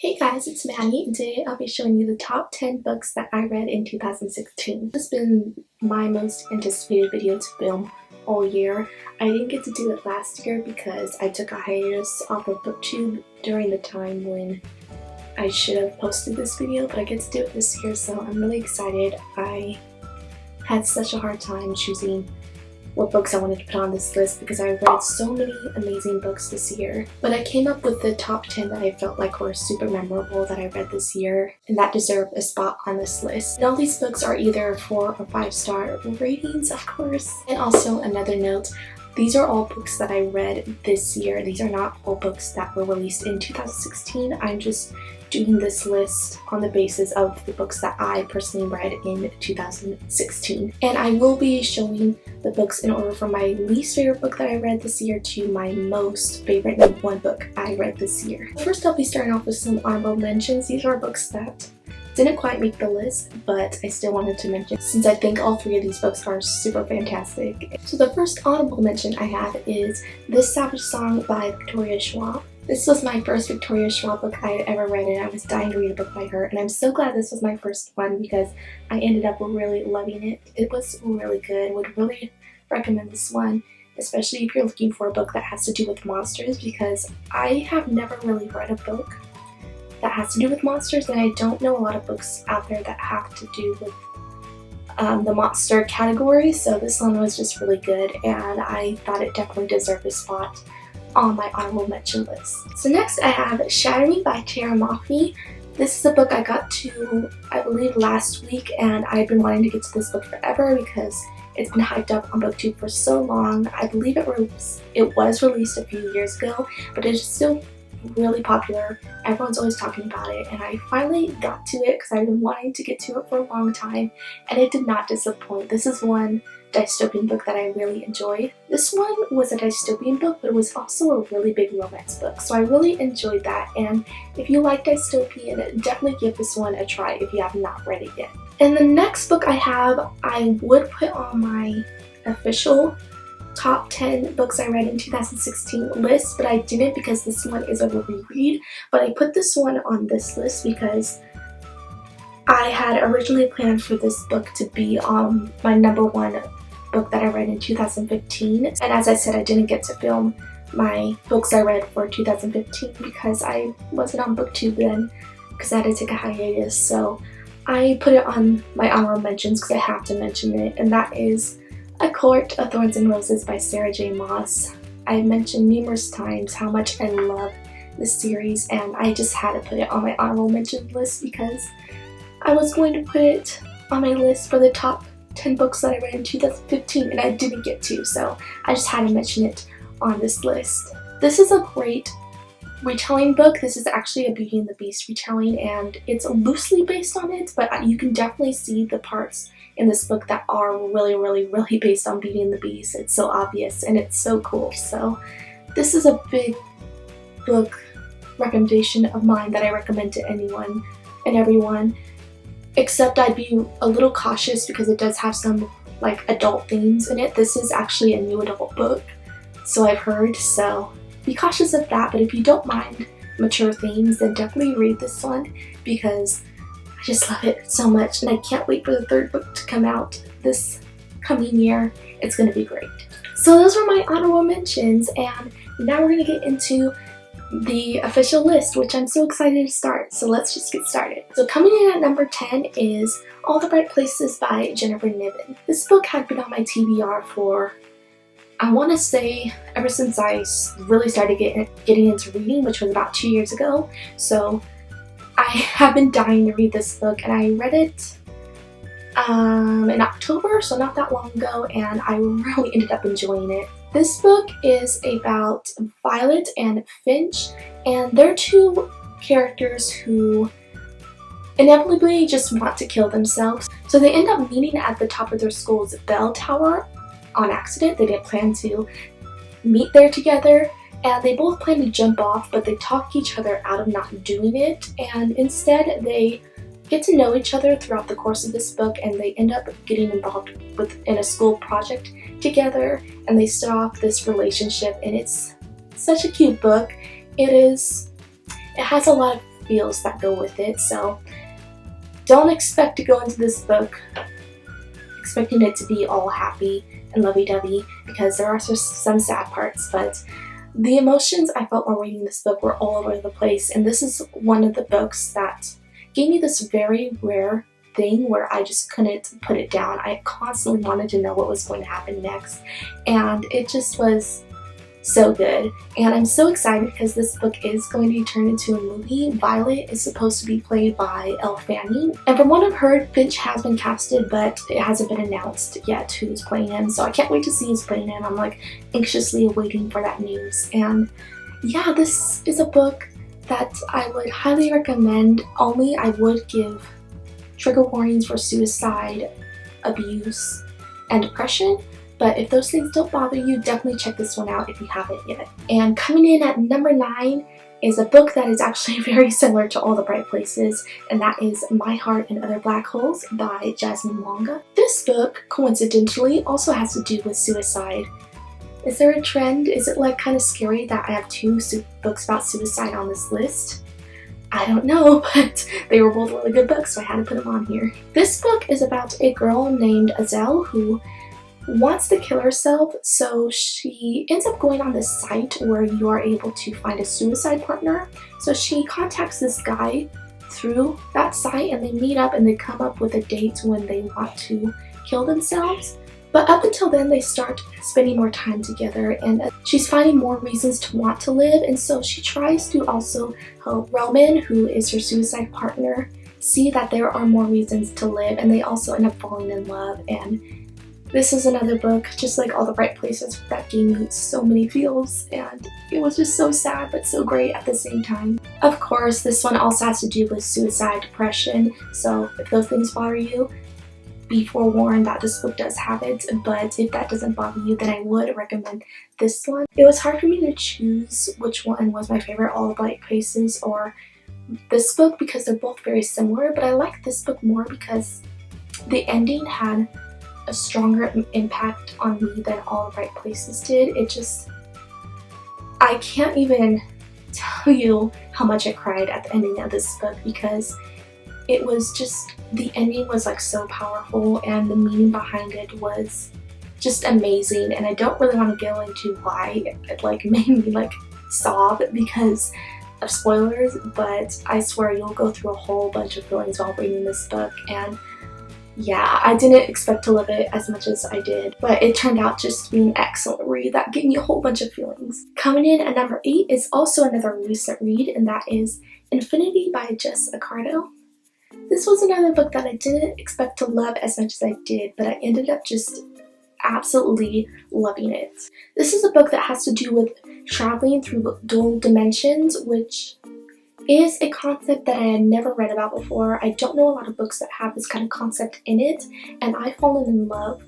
Hey guys, it's Maddie, and today I'll be showing you the top 10 books that I read in 2016. This has been my most anticipated video to film all year. I didn't get to do it last year because I took a hiatus off of BookTube during the time when I should have posted this video, but I get to do it this year, so I'm really excited. I had such a hard time choosing what books I wanted to put on this list because I read so many amazing books this year. But I came up with the top 10 that I felt like were super memorable that I read this year and that deserve a spot on this list. And all these books are either 4 or 5-star ratings, of course. And also another note, these are all books that I read this year. These are not all books that were released in 2016. I'm just doing this list on the basis of the books that I personally read in 2016. And I will be showing the books in order from my least favorite book that I read this year to my most favorite number one book I read this year. First, I'll be starting off with some honorable mentions. These are books that didn't quite make the list, but I still wanted to mention since I think all three of these books are super fantastic. So the first honorable mention I have is This Savage Song by Victoria Schwab. This was my first Victoria Schwab book I had ever read, and I was dying to read a book by her, and I'm so glad this was my first one because I ended up really loving it. It was really good. Would really recommend this one, especially if you're looking for a book that has to do with monsters, because I have never really read a book that has to do with monsters, and I don't know a lot of books out there that have to do with the monster category, so this one was just really good, and I thought it definitely deserved a spot on my honorable mention list. So next I have Shatter Me by Tara Mafi. This is a book I got to, I believe, last week, and I've been wanting to get to this book forever because it's been hyped up on BookTube for so long. I believe it was released a few years ago, but it's still really popular. Everyone's always talking about it, and I finally got to it because I've been wanting to get to it for a long time, and it did not disappoint. This is one dystopian book that I really enjoyed. This one was a dystopian book, but it was also a really big romance book, so I really enjoyed that, and if you like dystopian, definitely give this one a try if you have not read it yet. And the next book I have, I would put on my official top 10 books I read in 2016 list, but I didn't because this one is a reread, but I put this one on this list because I had originally planned for this book to be my number one book that I read in 2015, and as I said, I didn't get to film my books I read for 2015 because I wasn't on BookTube then because I had to take a hiatus, so I put it on my honorable mentions because I have to mention it, and that is A Court of Thorns and Roses by Sarah J. Maas. I've mentioned numerous times how much I love this series, and I just had to put it on my honorable mention list because I was going to put it on my list for the top 10 books that I read in 2015 and I didn't get to, so I just had to mention it on this list. This is a great retelling book. This is actually a Beauty and the Beast retelling, and it's loosely based on it, but you can definitely see the parts in this book that are really based on Beauty and the Beast. It's so obvious and it's so cool. So this is a big book recommendation of mine that I recommend to anyone and everyone, except I'd be a little cautious because it does have some like adult themes in it. This is actually a new adult book, so I've heard, so be cautious of that, but if you don't mind mature themes, then definitely read this one because I just love it so much, and I can't wait for the third book to come out this coming year. It's going to be great. So those were my honorable mentions, and now we're going to get into the official list, which I'm so excited to start. So let's just get started. So coming in at number 10 is All the Right Places by Jennifer Niven. This book had been on my TBR for, I want to say, ever since I really started getting into reading, which was about 2 years ago. So I have been dying to read this book, and I read it in October, so not that long ago, and I really ended up enjoying it. This book is about Violet and Finch, and they're two characters who inevitably just want to kill themselves. So they end up meeting at the top of their school's bell tower on accident. They didn't plan to meet there together, and they both plan to jump off, but they talk each other out of not doing it, and instead they get to know each other throughout the course of this book, and they end up getting involved in a school project together, and they start off this relationship, and it's such a cute book. It has a lot of feels that go with it. So don't expect to go into this book expecting it to be all happy and lovey-dovey, because there are some sad parts, but the emotions I felt while reading this book were all over the place, and this is one of the books that gave me this very rare thing where I just couldn't put it down. I constantly wanted to know what was going to happen next, and it just was so good. And I'm so excited because this book is going to be turned into a movie. Violet is supposed to be played by Elle Fanning, and from what I've heard, Finch has been casted, but it hasn't been announced yet who's playing him, so I can't wait to see who's playing him. I'm like anxiously awaiting for that news. And yeah, this is a book that I would highly recommend, only I would give trigger warnings for suicide, abuse, and depression. But if those things don't bother you, definitely check this one out if you haven't yet. And coming in at number 9 is a book that is actually very similar to All the Bright Places, and that is My Heart and Other Black Holes by Jasmine Mwanga. This book, coincidentally, also has to do with suicide. Is there a trend? Is it like kind of scary that I have 2 books about suicide on this list? I don't know, but they were both really good books, so I had to put them on here. This book is about a girl named Azelle who wants to kill herself, so she ends up going on this site where you are able to find a suicide partner. So she contacts this guy through that site, and they meet up and they come up with a date when they want to kill themselves. But up until then, they start spending more time together, and she's finding more reasons to want to live, and so she tries to also help Roman, who is her suicide partner, see that there are more reasons to live, and they also end up falling in love. And this is another book, just like All the Bright Places, that gave me so many feels, and it was just so sad but so great at the same time. Of course, this one also has to do with suicide, depression, so if those things bother you, be forewarned that this book does have it, but if that doesn't bother you, then I would recommend this one. It was hard for me to choose which one was my favorite, All the Bright Places or this book, because they're both very similar, but I like this book more because the ending had a stronger impact on me than All the Bright Places did. I can't even tell you how much I cried at the ending of this book, because it was just, the ending was like so powerful and the meaning behind it was just amazing, and I don't really want to go into why it like made me like sob because of spoilers, but I swear you'll go through a whole bunch of feelings while reading this book. And yeah, I didn't expect to love it as much as I did, but it turned out just to be an excellent read that gave me a whole bunch of feelings. Coming in at number 8 is also another recent read, and that is Infinity by Jess Accardo. This was another book that I didn't expect to love as much as I did, but I ended up just absolutely loving it. This is a book that has to do with traveling through dual dimensions, which is a concept that I had never read about before. I don't know a lot of books that have this kind of concept in it, and I've fallen in love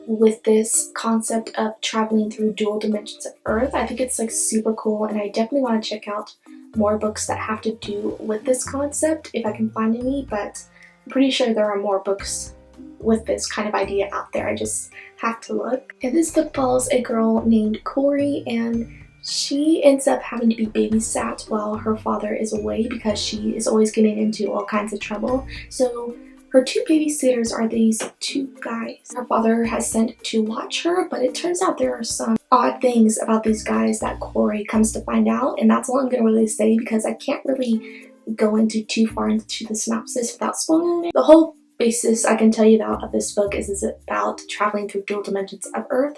with this concept of traveling through dual dimensions of Earth. I think it's like super cool, and I definitely want to check out more books that have to do with this concept if I can find any, but I'm pretty sure there are more books with this kind of idea out there. I just have to look. And this book follows a girl named Corey, and she ends up having to be babysat while her father is away because she is always getting into all kinds of trouble. So her 2 babysitters are these 2 guys her father has sent to watch her, but it turns out there are some odd things about these guys that Corey comes to find out, and that's all I'm going to really say because I can't really go into too far into the synopsis without spoiling it. The whole basis I can tell you about of this book is about traveling through dual dimensions of Earth,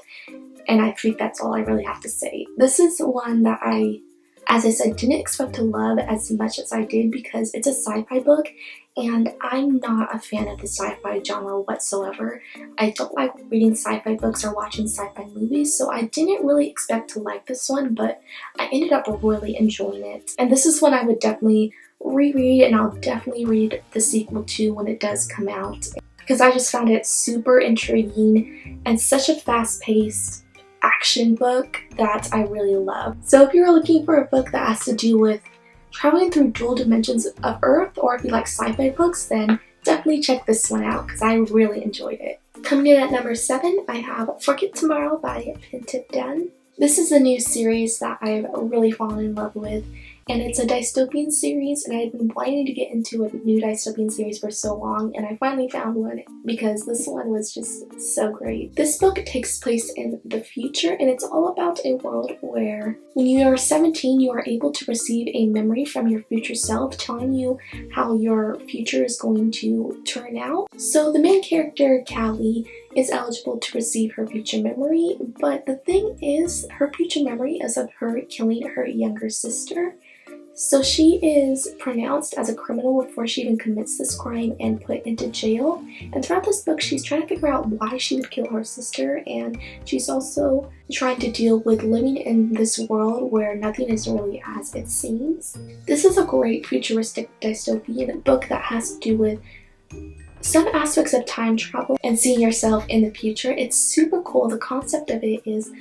and I think that's all I really have to say. This is one that I, as I said, didn't expect to love as much as I did because it's a sci-fi book, and I'm not a fan of the sci-fi genre whatsoever. I don't like reading sci-fi books or watching sci-fi movies, so I didn't really expect to like this one, but I ended up really enjoying it. And this is one I would definitely reread, and I'll definitely read the sequel too when it does come out, because I just found it super intriguing and such a fast-paced action book that I really love. So if you're looking for a book that has to do with traveling through dual dimensions of Earth, or if you like sci-fi books, then definitely check this one out because I really enjoyed it. Coming in at number 7, I have Forget Tomorrow by Pentip Dunn. This is a new series that I've really fallen in love with, and it's a dystopian series, and I've been wanting to get into a new dystopian series for so long, and I finally found one because this one was just so great. This book takes place in the future, and it's all about a world where when you are 17, you are able to receive a memory from your future self telling you how your future is going to turn out. So the main character, Callie, is eligible to receive her future memory, but the thing is, her future memory is of her killing her younger sister. So she is pronounced as a criminal before she even commits this crime and put into jail. And throughout this book, she's trying to figure out why she would kill her sister, and she's also trying to deal with living in this world where nothing is really as it seems. This is a great futuristic dystopian book that has to do with some aspects of time travel and seeing yourself in the future. It's super cool. The concept of it is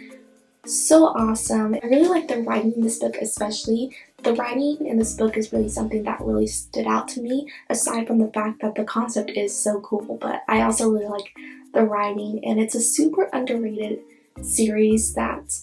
so awesome. I really like the writing in this book especially. The writing in this book is really something that really stood out to me, aside from the fact that the concept is so cool, but I also really like the writing, and it's a super underrated series that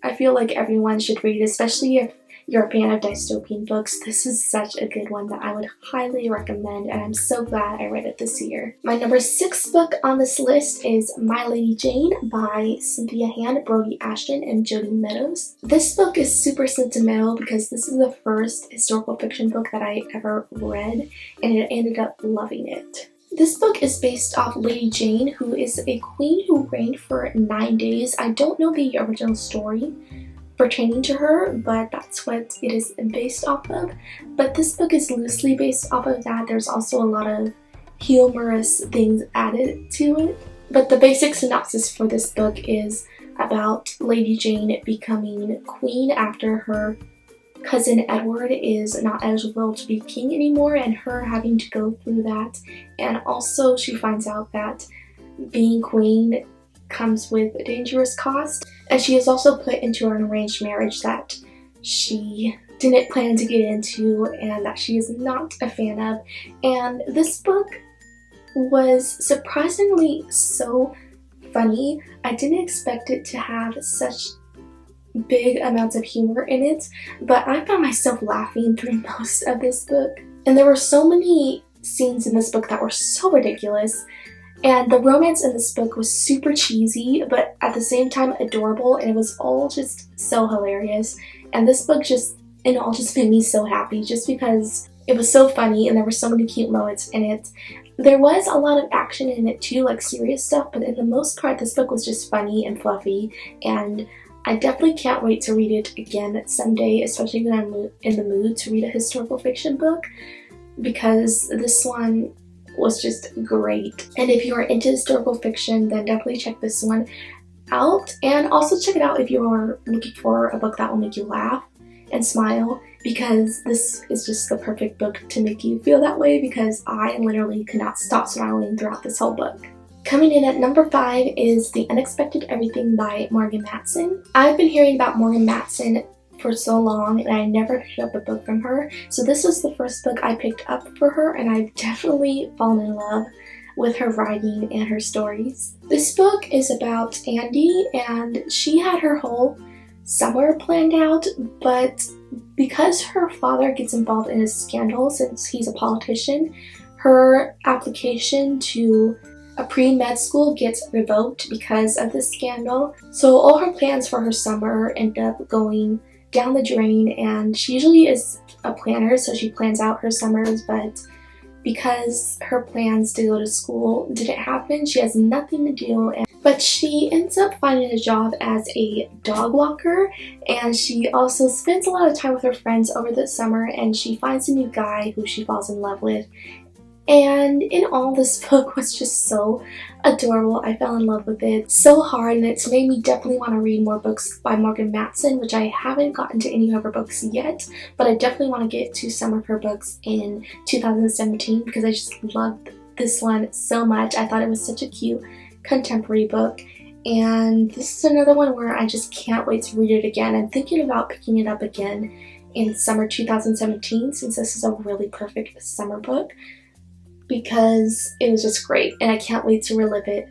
I feel like everyone should read, especially if you're a fan of dystopian books. This is such a good one that I would highly recommend, and I'm so glad I read it this year. My number 6 book on this list is My Lady Jane by Cynthia Hand, Brody Ashton, and Jodi Meadows. This book is super sentimental because this is the first historical fiction book that I ever read, and I ended up loving it. This book is based off Lady Jane, who is a queen who reigned for 9 days. I don't know the original story pertaining to her, but that's what it is based off of. But this book is loosely based off of that. There's also a lot of humorous things added to it. But the basic synopsis for this book is about Lady Jane becoming queen after her cousin Edward is not eligible to be king anymore, and her having to go through that. And also she finds out that being queen comes with a dangerous cost, and she is also put into an arranged marriage that she didn't plan to get into and that she is not a fan of. And this book was surprisingly so funny. I didn't expect it to have such big amounts of humor in it, but I found myself laughing through most of this book. And there were so many scenes in this book that were so ridiculous. And the romance in this book was super cheesy, but at the same time adorable, and it was all just so hilarious. And this book just made me so happy just because it was so funny and there were so many cute moments in it. There was a lot of action in it too, like serious stuff, but in the most part this book was just funny and fluffy, and I definitely can't wait to read it again someday, especially when I'm in the mood to read a historical fiction book, because this one was just great. And if you are into historical fiction, then definitely check this one out, and also check it out if you are looking for a book that will make you laugh and smile, because this is just the perfect book to make you feel that way, because I literally could not stop smiling throughout this whole book. Coming in at number 5 is The Unexpected Everything by Morgan Matson. I've been hearing about Morgan Matson for so long, and I never picked up a book from her, so this was the first book I picked up for her, and I've definitely fallen in love with her writing and her stories. This book is about Andy, and she had her whole summer planned out, but because her father gets involved in a scandal since he's a politician, her application to a pre-med school gets revoked because of this scandal. So all her plans for her summer end up going down the drain, and she usually is a planner, so she plans out her summers, but because her plans to go to school didn't happen, she has nothing to do, but she ends up finding a job as a dog walker, and she also spends a lot of time with her friends over the summer, and she finds a new guy who she falls in love with. And in all, this book was just so adorable. I fell in love with it so hard, and it's made me definitely want to read more books by Morgan Matson, which I haven't gotten to any of her books yet, but I definitely want to get to some of her books in 2017 because I just loved this one so much. I thought it was such a cute contemporary book, and this is another one where I just can't wait to read it again. I'm thinking about picking it up again in summer 2017 since this is a really perfect summer book, because it was just great and I can't wait to relive it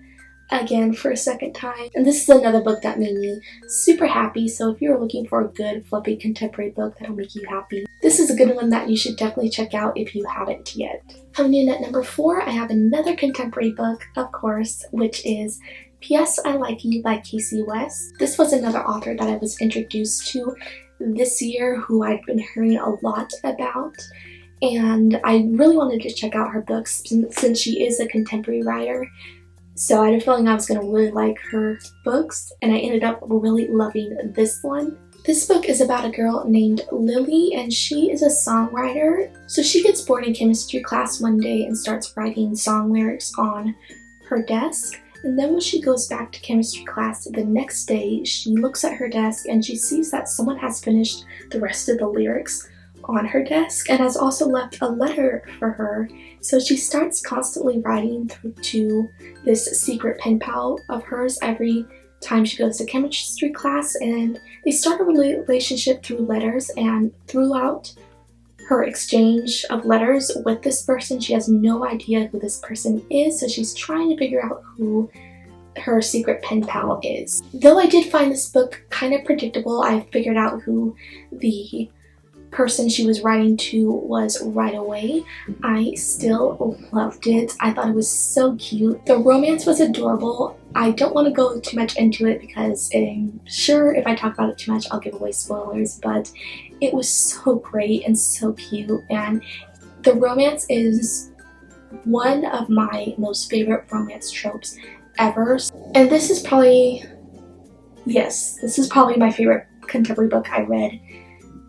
again for a second time. And this is another book that made me super happy, so if you're looking for a good fluffy contemporary book that'll make you happy, this is a good one that you should definitely check out if you haven't yet. Coming in at number 4, I have another contemporary book, of course, which is P.S. I Like You by Kasie West. This was another author that I was introduced to this year who I'd been hearing a lot about, and I really wanted to check out her books since she is a contemporary writer. So I had a feeling I was going to really like her books, and I ended up really loving this one. This book is about a girl named Lily, and she is a songwriter. So she gets bored in chemistry class one day and starts writing song lyrics on her desk. And then when she goes back to chemistry class the next day, she looks at her desk and she sees that someone has finished the rest of the lyrics on her desk and has also left a letter for her. So she starts constantly writing to this secret pen pal of hers every time she goes to chemistry class, and they start a relationship through letters. And throughout her exchange of letters with this person, she has no idea who this person is, so she's trying to figure out who her secret pen pal is. Though I did find this book kind of predictable, I figured out who the person she was writing to was right away. I still loved it. I thought it was so cute. The romance was adorable. I don't want to go too much into it because I'm sure if I talk about it too much I'll give away spoilers, but it was so great and so cute, and the romance is one of my most favorite romance tropes ever. And this is probably my favorite contemporary book I read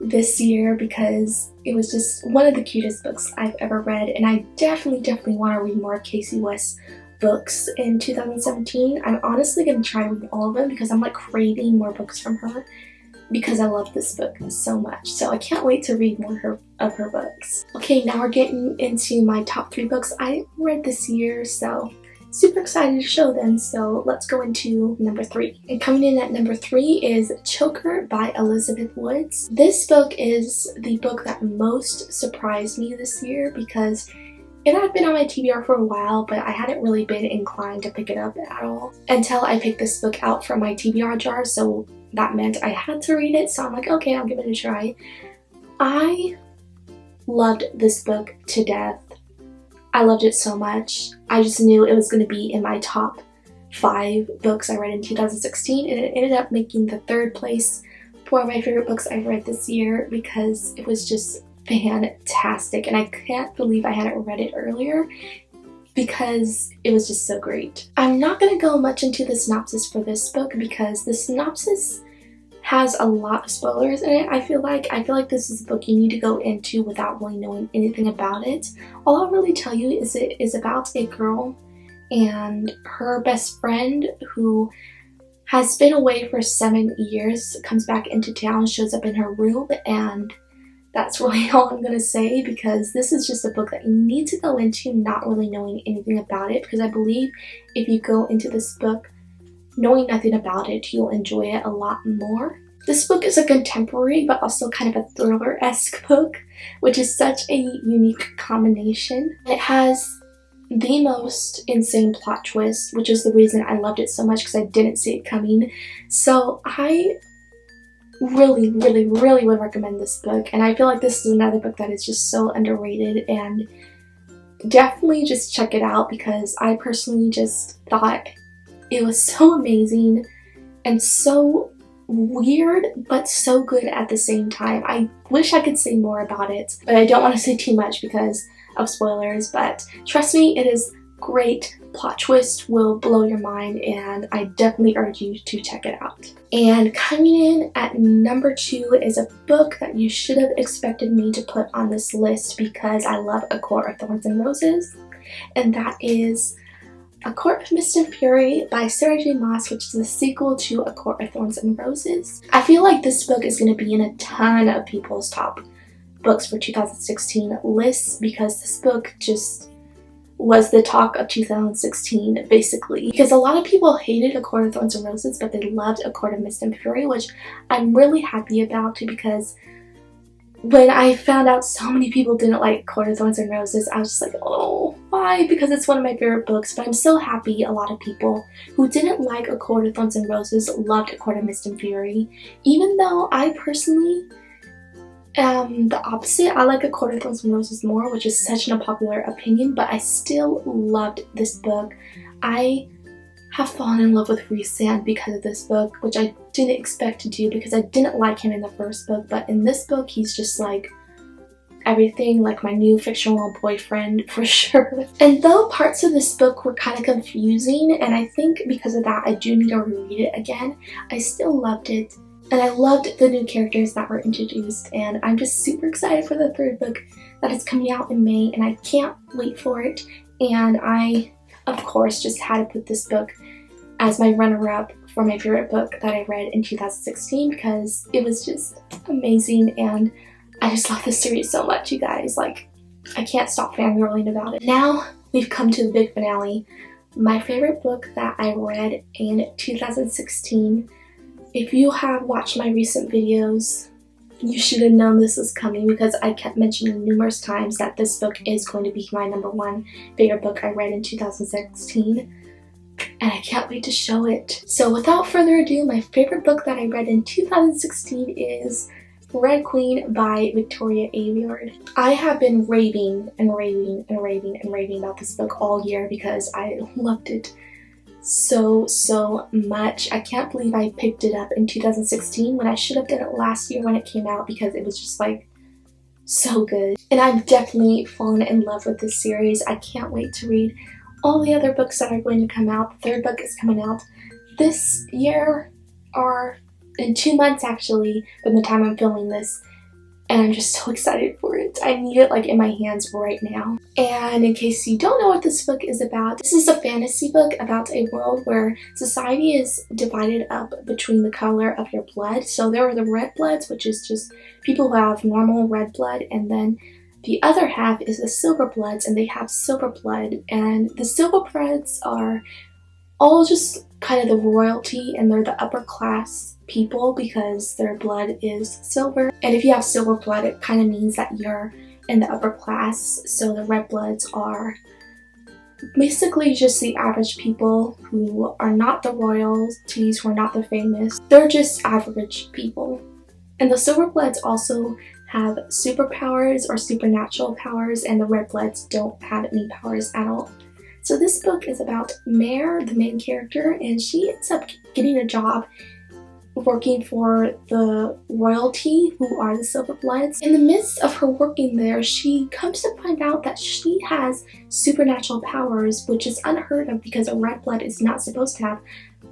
this year because it was just one of the cutest books I've ever read, and I definitely want to read more of Kasie West's books in 2017. I'm honestly going to try to read all of them because I'm like craving more books from her because I love this book so much. So I can't wait to read more of her books. Okay, now we're getting into my top 3 books I read this year, so super excited to show them. So let's go into number 3. And coming in at number 3 is Choker by Elizabeth Woods. This book is the book that most surprised me this year because it had been on my TBR for a while, but I hadn't really been inclined to pick it up at all until I picked this book out from my TBR jar, so that meant I had to read it. So I'm like, okay, I'll give it a try. I loved this book to death. I loved it so much. I just knew it was going to be in my top 5 books I read in 2016, and it ended up making the 3rd place for my favorite books I've read this year because it was just fantastic, and I can't believe I hadn't read it earlier because it was just so great. I'm not going to go much into the synopsis for this book because the synopsis has a lot of spoilers in it. I feel like this is a book you need to go into without really knowing anything about it. All I'll really tell you is it is about a girl and her best friend who has been away for 7 years, comes back into town, shows up in her room, and that's really all I'm going to say because this is just a book that you need to go into not really knowing anything about it, because I believe if you go into this book knowing nothing about it, you'll enjoy it a lot more. This book is a contemporary but also kind of a thriller-esque book, which is such a unique combination. It has the most insane plot twist, which is the reason I loved it so much because I didn't see it coming. So I really would recommend this book, and I feel like this is another book that is just so underrated, and definitely just check it out because I personally just thought it was so amazing and so weird but so good at the same time. I wish I could say more about it, but I don't want to say too much because of spoilers, but trust me, it is great. Plot twist will blow your mind, and I definitely urge you to check it out. And coming in at number 2 is a book that you should have expected me to put on this list because I love A Court of Thorns and Roses, and that is A Court of Mist and Fury by Sarah J Maas, which is the sequel to A Court of Thorns and Roses. I feel like this book is going to be in a ton of people's top books for 2016 lists because this book just was the talk of 2016 basically, because a lot of people hated A Court of Thorns and Roses but they loved A Court of Mist and Fury, which I'm really happy about because when I found out so many people didn't like Court of Thorns and Roses, I was just like, oh, why, because it's one of my favorite books, but I'm so happy a lot of people who didn't like A Court of Thorns and Roses loved A Court of Mist and Fury, even though I personally am the opposite. I like A Court of Thorns and Roses more, which is such an unpopular opinion, but I still loved this book. I have fallen in love with Rhysand because of this book, which I didn't expect to do because I didn't like him in the first book, but in this book he's just like everything, like my new fictional boyfriend for sure. And though parts of this book were kind of confusing, and I think because of that I do need to reread it again, I still loved it. And I loved the new characters that were introduced, and I'm just super excited for the third book that is coming out in May, and I can't wait for it. And I, of course, just had to put this book as my runner-up for my favorite book that I read in 2016 because it was just amazing, and I just love this series so much, you guys. Like, I can't stop fangirling about it. Now we've come to the big finale. My favorite book that I read in 2016. If you have watched my recent videos, you should have known this was coming because I kept mentioning numerous times that this book is going to be my #1 favorite book I read in 2016. And I can't wait to show it. So without further ado, my favorite book that I read in 2016 is Red Queen by Victoria Aveyard. I have been raving and raving and raving and raving about this book all year because I loved it so much. I can't believe I picked it up in 2016 when I should have done it last year when it came out because it was just like so good. And I've definitely fallen in love with this series. I can't wait to read all the other books that are going to come out. The third book is coming out this year, or in 2 months actually, from the time I'm filming this, and I'm just so excited for it. I need it like in my hands right now. And in case you don't know what this book is about, this is a fantasy book about a world where society is divided up between the color of your blood. So there are the red bloods, which is just people who have normal red blood, and then the other half is the silver bloods, and they have silver blood. And the silver bloods are all just kind of the royalty, and they're the upper class people because their blood is silver. And if you have silver blood, it kind of means that you're in the upper class. So the red bloods are basically just the average people who are not the royalties, who are not the famous. They're just average people. And the silver bloods also have superpowers or supernatural powers, and the red bloods don't have any powers at all. So this book is about Mare, the main character, and she ends up getting a job working for the royalty, who are the silver bloods. In the midst of her working there, she comes to find out that she has supernatural powers, which is unheard of because a red blood is not supposed to have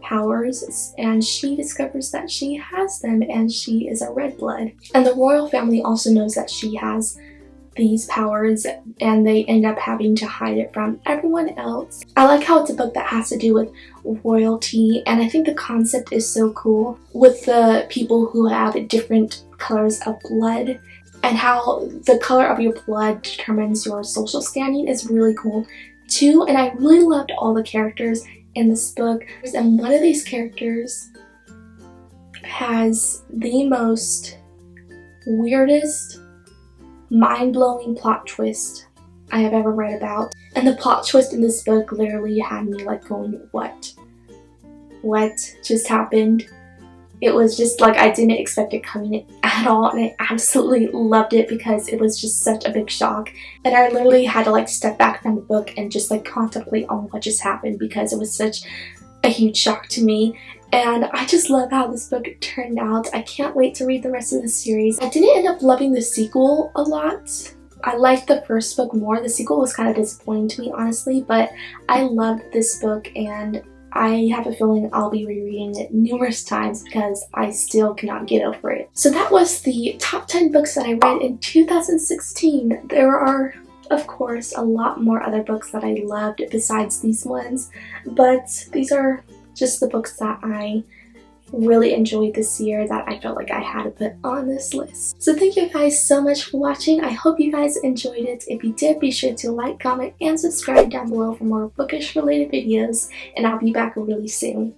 powers, and she discovers that she has them, and she is a red blood. And the royal family also knows that she has these powers, and they end up having to hide it from everyone else. I like how it's a book that has to do with royalty, and I think the concept is so cool with the people who have different colors of blood, and how the color of your blood determines your social standing is really cool too. And I really loved all the characters in this book, and one of these characters has the most weirdest, mind-blowing plot twist I have ever read about. And the plot twist in this book literally had me like going, what just happened? It was just like I didn't expect it coming at all, and I absolutely loved it because it was just such a big shock. And I literally had to like step back from the book and just like contemplate on what just happened because it was such a huge shock to me. And I just love how this book turned out. I can't wait to read the rest of the series. I didn't end up loving the sequel a lot. I liked the first book more. The sequel was kind of disappointing to me, honestly, but I loved this book, and I have a feeling I'll be rereading it numerous times because I still cannot get over it. So that was the top 10 books that I read in 2016. There are, of course, a lot more other books that I loved besides these ones, but these are just the books that I really enjoyed this year that I felt like I had to put on this list. So thank you guys so much for watching. I hope you guys enjoyed it. If you did, be sure to like, comment, and subscribe down below for more bookish related videos, and I'll be back really soon.